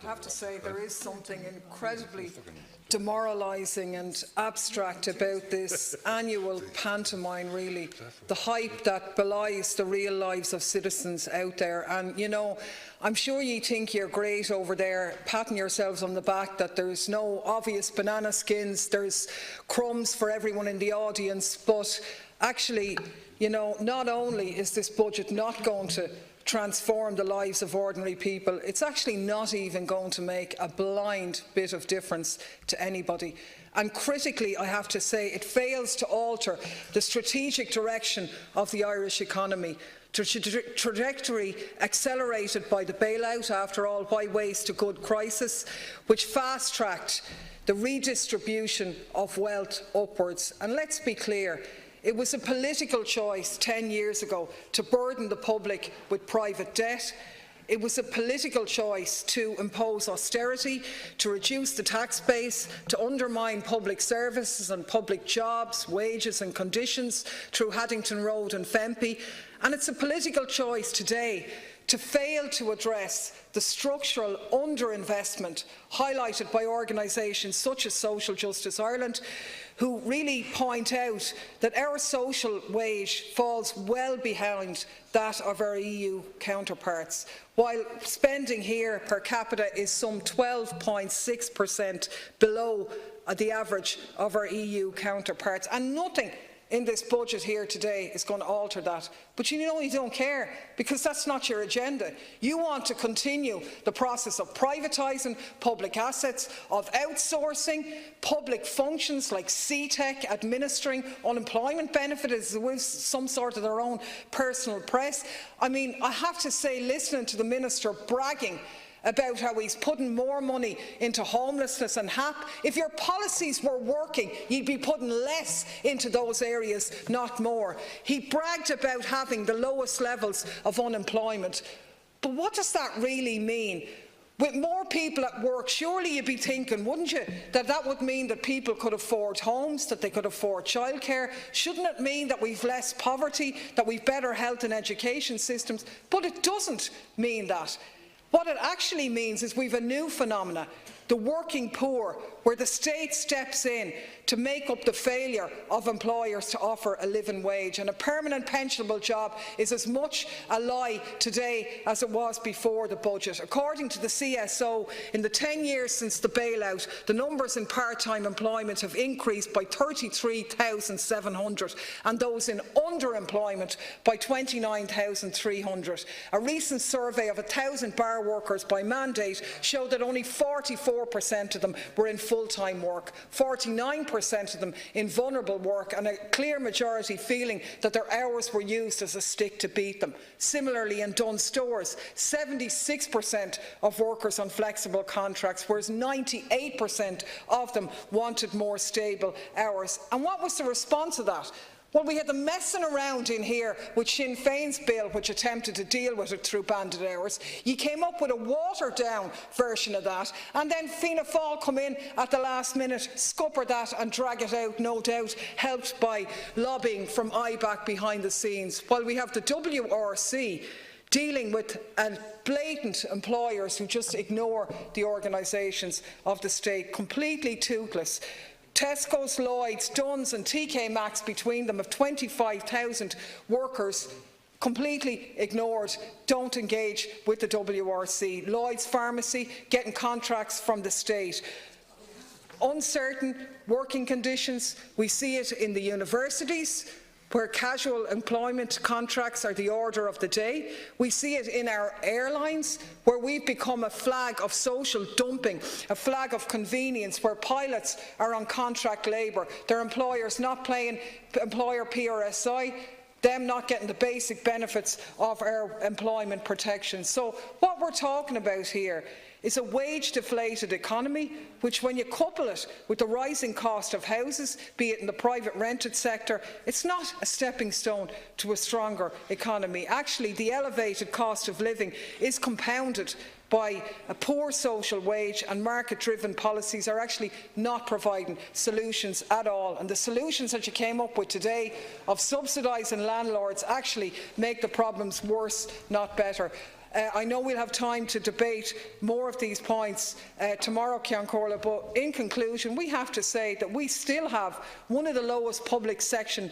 have to say there is something incredibly demoralising and abstract about this annual pantomime, really. The hype that belies the real lives of citizens out there. And, you know, I'm sure you think you're great over there, patting yourselves on the back that there's no obvious banana skins, there's crumbs for everyone in the audience, but actually, you know, not only is this budget not going to transform the lives of ordinary people, it's actually not even going to make a blind bit of difference to anybody. And critically, I have to say, it fails to alter the strategic direction of the Irish economy. Trajectory accelerated by the bailout, after all, why waste a good crisis, which fast-tracked the redistribution of wealth upwards. And let's be clear, it was a political choice 10 years ago to burden the public with private debt. It was a political choice to impose austerity, to reduce the tax base, to undermine public services and public jobs, wages and conditions through Haddington Road and Fempey. And it's a political choice today to fail to address the structural underinvestment highlighted by organisations such as Social Justice Ireland, who really point out that our social wage falls well behind that of our EU counterparts, while spending here per capita is some 12.6% below the average of our EU counterparts. And nothing in this budget here today is going to alter that. But you know you don't care, because that's not your agenda. You want to continue the process of privatising public assets, of outsourcing public functions like CTEC, administering unemployment benefits as with some sort of their own personal press. I mean, I have to say, listening to the Minister bragging about how he's putting more money into homelessness and HAP. If your policies were working, you'd be putting less into those areas, not more. He bragged about having the lowest levels of unemployment. But what does that really mean? With more people at work, surely you'd be thinking, wouldn't you, that that would mean that people could afford homes, that they could afford childcare? Shouldn't it mean that we've less poverty, that we've better health and education systems? But it doesn't mean that. What it actually means is we've a new phenomenon, the working poor, where the state steps in to make up the failure of employers to offer a living wage. And a permanent pensionable job is as much a lie today as it was before the budget. According to the CSO, in the 10 years since the bailout, the numbers in part-time employment have increased by 33,700 and those in underemployment by 29,300. A recent survey of 1,000 bar workers by mandate showed that only 44% of them were in full-time work, 49% of them in vulnerable work, and a clear majority feeling that their hours were used as a stick to beat them. Similarly, in Dunnes Stores, 76% of workers on flexible contracts, whereas 98% of them wanted more stable hours. And what was the response to that? Well, we had them messing around in here with Sinn Féin's bill, which attempted to deal with it through banded hours. You came up with a watered-down version of that, and then Fianna Fáil come in at the last minute, scupper that and drag it out, no doubt, helped by lobbying from IBAC behind the scenes, while we have the WRC dealing with blatant employers who just ignore the organisations of the state, completely toothless. Tesco's, Lloyds, Dunnes and TK Maxx between them of 25,000 workers completely ignored, don't engage with the WRC. Lloyds Pharmacy getting contracts from the state. Uncertain working conditions, we see it in the universities, where casual employment contracts are the order of the day. We see it in our airlines, where we've become a flag of social dumping, a flag of convenience, where pilots are on contract labour, their employers not paying employer PRSI, them not getting the basic benefits of our employment protection. So what we're talking about here is a wage-deflated economy, which, when you couple it with the rising cost of houses, be it in the private rented sector, it's not a stepping stone to a stronger economy. Actually, the elevated cost of living is compounded by a poor social wage, and market-driven policies are actually not providing solutions at all. And the solutions that you came up with today of subsidising landlords actually make the problems worse, not better. I know we'll have time to debate more of these points tomorrow, Ceann Comhairle, but in conclusion, we have to say that we still have one of the lowest public spending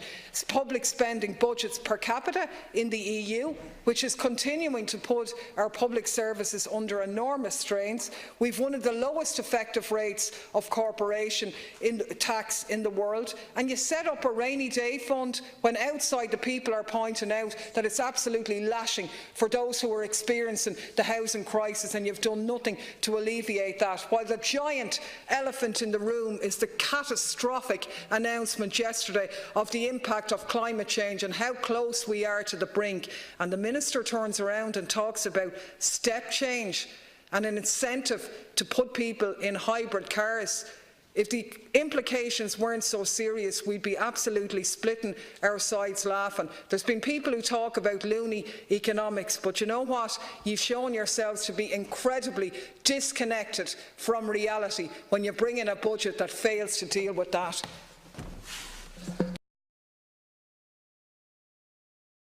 budgets per capita in the EU, which is continuing to put our public services under enormous strains. We've one of the lowest effective rates of corporation tax in the world, and you set up a rainy day fund when outside the people are pointing out that it's absolutely lashing for those who are experiencing the housing crisis, and you've done nothing to alleviate that, while the giant elephant in the room is the catastrophic announcement yesterday of the impact of climate change and how close we are to the brink. And the Minister turns around and talks about step change and an incentive to put people in hybrid cars. If the implications weren't so serious, we'd be absolutely splitting our sides laughing. There's been people who talk about loony economics, but you know what? You've shown yourselves to be incredibly disconnected from reality when you bring in a budget that fails to deal with that.